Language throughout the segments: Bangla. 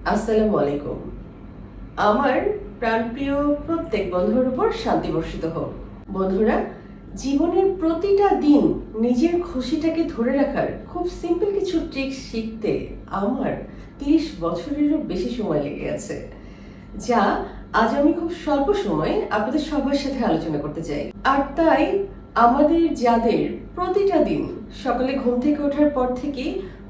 আসসালামু আলাইকুম। আমার প্রাণপ্রিয় প্রত্যেক বন্ধুর উপর শান্তি বর্ষিত হোক। বন্ধুরা, জীবনের প্রতিটা দিন নিজের খুশিটাকে ধরে রাখার খুব সিম্পল কিছু ট্রিক্স শিখতে আমার 30 বছরেরও বেশি সময় লেগে গেছে, যা আজ আমি খুব স্বল্প সময়ে আপনাদের সবার সাথে আলোচনা করতে চাই। আর তাই আমাদের যাদের প্রতিটা দিন সকালে ঘুম থেকে ওঠার পর থেকে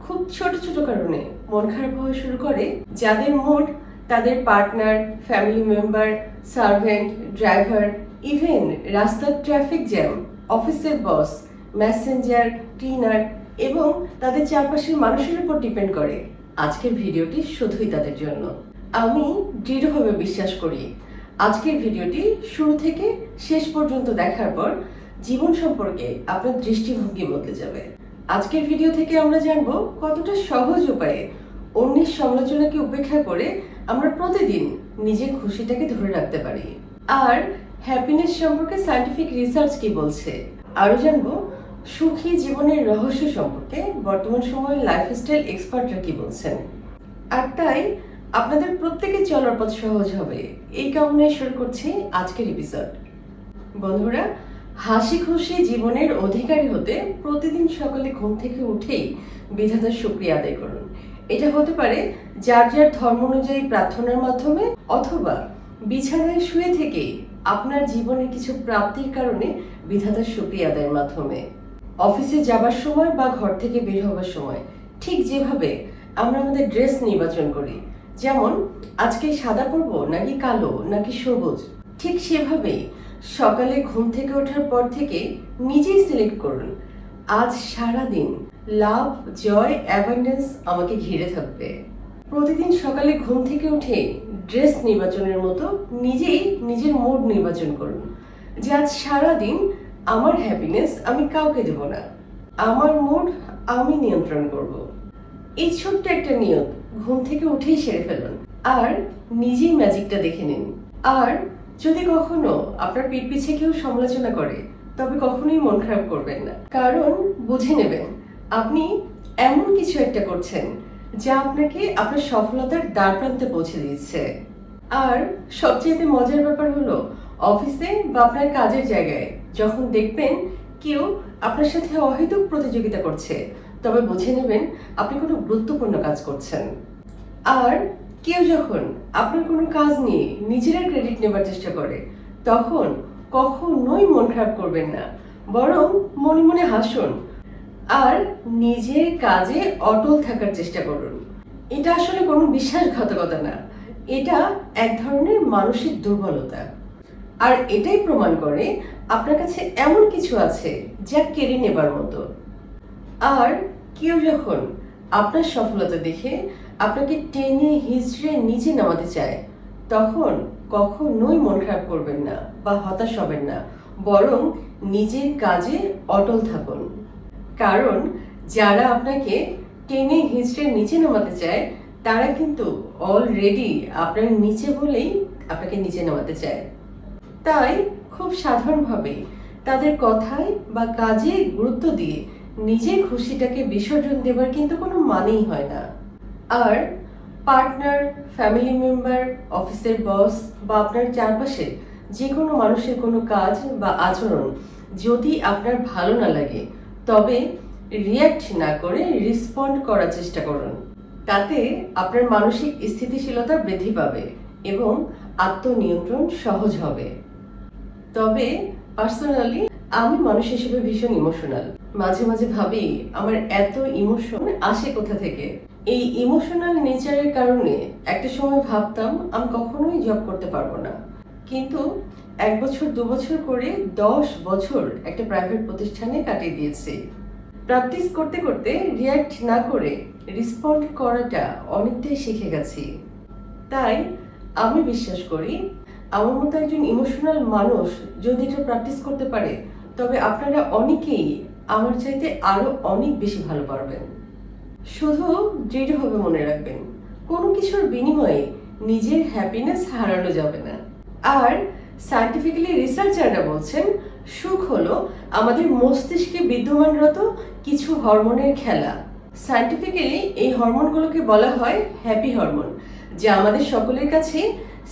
খুব ছোট ছোট কারণে মন খারাপ হওয়া শুরু করে, যাদের মুড তাদের partner, family member, servant, driver, even রাস্তার ট্রাফিক জ্যাম, অফিসের বস, মেসেঞ্জার, ক্লিনার এবং তাদের চারপাশের মানুষের উপর ডিপেন্ড করে, আজকের ভিডিওটি শুধুই তাদের জন্য। আমি দৃঢ়ভাবে বিশ্বাস করি আজকের ভিডিওটি শুরু থেকে শেষ পর্যন্ত দেখার পর জীবন সম্পর্কে আপনার দৃষ্টিভঙ্গি বদলে যাবে। আজকের ভিডিও থেকে আমরা জানবো কতটা সহজ উপায়ে অন্যের সমালোচনাকে উপেক্ষা করে আমরা প্রতিদিন নিজের খুশিটাকে ধরে রাখতে পারি। আর হ্যাপিনেস সম্পর্কে সায়েন্টিফিক রিসার্চ কি বলছে, আরও জানবো সুখী জীবনের রহস্য সম্পর্কে বর্তমান সময়ের লাইফস্টাইল এক্সপার্টরা কি বলছেন। আর তাই আপনাদের প্রত্যেকের চলার পথ সহজ হবে এই কামনায় শুরু করছি আজকের এপিসোড। বন্ধুরা, হাসি খুশি জীবনের অধিকারী হতে প্রতিদিন সকালে ঘুম থেকে উঠেই বিধাতার শুকরিয়া আদায় করুন। এটা হতে পারে যার যার ধর্ম অনুযায়ী প্রার্থনার মাধ্যমে, অথবা বিছানায় শুয়ে থেকেই আপনার জীবনের কিছু প্রাপ্তির কারণে বিধাতার শুকরিয়া আদায়ের মাধ্যমে। অফিসে যাবার সময় বা ঘর থেকে বের হবার সময় ঠিক যেভাবে আমরা আমাদের ড্রেস নির্বাচন করি, যেমন আজকে সাদা পরবো নাকি কালো নাকি সবুজ, ঠিক সেভাবেই সকালে ঘুম থেকে ওঠার পর থেকে নিজেই সিলেক্ট করুন আজ সারা দিন লাভ, জয়, অ্যাবান্ডেন্স আমাকে ঘিরে থাকবে। প্রতিদিন সকালে ঘুম থেকে উঠে ড্রেস নির্বাচনের মতো নিজেই নিজের মুড নির্বাচন করুন যে আজ সারা দিন আমার হ্যাপিনেস আমি কাউকে দেব না, আমার মুড আমি নিয়ন্ত্রণ করব। এই ছোট্ট একটা নিয়ত ঘুম থেকে উঠেই সেরে ফেলুন আর নিজেই ম্যাজিকটা দেখে নিন। আর যদি কখনো আপনার পিঠ পিছে কেউ সমালোচনা করে, তবে কখনোই মন খারাপ করবেন না, কারণ বুঝে নেবেন আপনি এমন কিছু একটা করছেন যা আপনাকে আপনার সফলতার দ্বার প্রান্তে পৌঁছে দিচ্ছে। আর সবচেয়ে মজার ব্যাপার হলো, অফিসে বা আপনার কাজের জায়গায় যখন দেখবেন কেউ আপনার সাথে অহেতুক প্রতিযোগিতা করছে, তবে বুঝে নেবেন আপনি কোনো গুরুত্বপূর্ণ কাজ করছেন। আর কেউ যখন আপনার কোনো কাজ নিয়ে নিজেরা ক্রেডিট নেবার চেষ্টা করে, তখন কখনোই মন খারাপ করবেন না, বরং মনে মনে হাসুন আর নিজের কাজে অটল থাকার চেষ্টা করুন। এটা আসলে কোনো বিশ্বাসঘাতকতা না, এটা এক ধরনের মানসিক দুর্বলতা। আর এটাই প্রমাণ করে আপনার কাছে এমন কিছু আছে যা কেড়ে নেবার মতো। আর কেউ যখন আপনার সফলতা দেখে আপনাকে টেনে হিচড়ে নিচে নামাতে চায়, তখন কখনোই মন খারাপ করবেন না বা হতাশ হবেন না, বরং নিজের কাজে অটল থাকুন। কারণ যারা আপনাকে টেনে হিচড়ে নিচে নামাতে চায়, তারা কিন্তু অলরেডি আপনার নিচে বলেই আপনাকে নিচে নামাতে চায়। তাই খুব সাধারণভাবে তাদের কথায় বা কাজে গুরুত্ব দিয়ে নিজের খুশিটাকে বিসর্জন দেবার কিন্তু কোনো মানেই হয় না। আর পার্টনার, ফ্যামিলি মেম্বার, অফিসের বস বা আপনার চারপাশে যে কোনো মানুষের কোনো কাজ বা আচরণ যদি আপনার ভালো না লাগে, তবে রিয়্যাক্ট না করে রেসপন্ড করার চেষ্টা করুন। তাতে আপনার মানসিক স্থিতিশীলতা বৃদ্ধি পাবে এবং আত্মনিয়ন্ত্রণ সহজ হবে। তবে পার্সোনালি আমি মানুষ হিসেবে ভীষণ ইমোশনাল। মাঝে মাঝে ভাবি আমার এত ইমোশন আসে কোথা থেকে। এই ইমোশনাল নেচারের কারণে একটা সময় ভাবতাম আমি কখনোই জব করতে পারবো না, কিন্তু 1 বছর 2 বছর করে 10 বছর একটা প্রাইভেট প্রতিষ্ঠানে কাটিয়ে দিয়েছি। প্র্যাকটিস করতে করতে রিয়্যাক্ট না করে রেসপন্ড করাটা অনেকটাই শিখে গেছি। তাই আমি বিশ্বাস করি আমার মতো একজন ইমোশনাল মানুষ যদি এটা প্র্যাকটিস করতে পারে, তবে আপনারা অনেকেই আমার চাইতে আরো অনেক বেশি ভালো পারবেন। শুধু দৃঢ়ভাবে মনে রাখবেন, কোনো কিছুর বিনিময়ে নিজের হ্যাপিনেস হারানো যাবে না। আর সায়েন্টিফিক্যালি রিসার্চাররা বলছেন সুখ হলো আমাদের মস্তিষ্কে বিদ্যমানরত কিছু হরমোনের খেলা, সায়েন্টিফিক্যালি এই হরমোনগুলোকে বলা হয় হ্যাপি হরমোন, যা আমাদের সকলের কাছে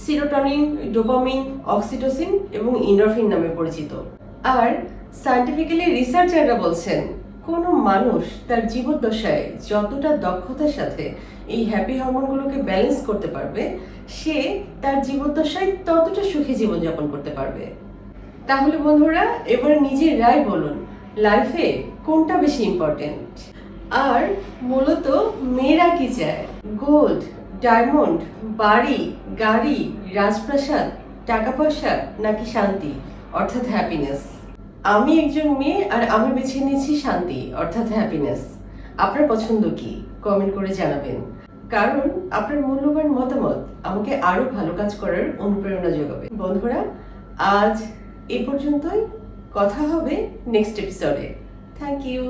সিরোটনিন, ডোপামিন, অক্সিটোসিন এবং এন্ডোরফিন নামে পরিচিত। আর সায়েন্টিফিক্যালি রিসার্চাররা বলছেন কোনো মানুষ তার জীবদ্দশায় যতটা দক্ষতার সাথে এই হ্যাপি হরমোনগুলোকে ব্যালেন্স করতে পারবে, সে তার জীবদ্দশায় ততটা সুখী জীবনযাপন করতে পারবে। তাহলে বন্ধুরা, এবার নিজের রায় বলুন, লাইফে কোনটা বেশি ইম্পর্টেন্ট? আর মূলত মেয়েরা কি চায়? গোল্ড, ডায়মন্ড, বাড়ি, গাড়ি, রাজপ্রাসাদ, টাকা পয়সা, নাকি শান্তি অর্থাৎ হ্যাপিনেস? আমি একজন মেয়ে আর আমি বেছে নিয়েছি শান্তি অর্থাৎ হ্যাপিনেস। আপনার পছন্দ কি? কমেন্ট করে জানাবেন, কারণ আপনার মূল্যবান মতামত আমাকে আরো ভালো কাজ করার অনুপ্রেরণা যোগাবে। বন্ধুরা, আজ এ পর্যন্তই। কথা হবে নেক্সট এপিসোডে। Thank you.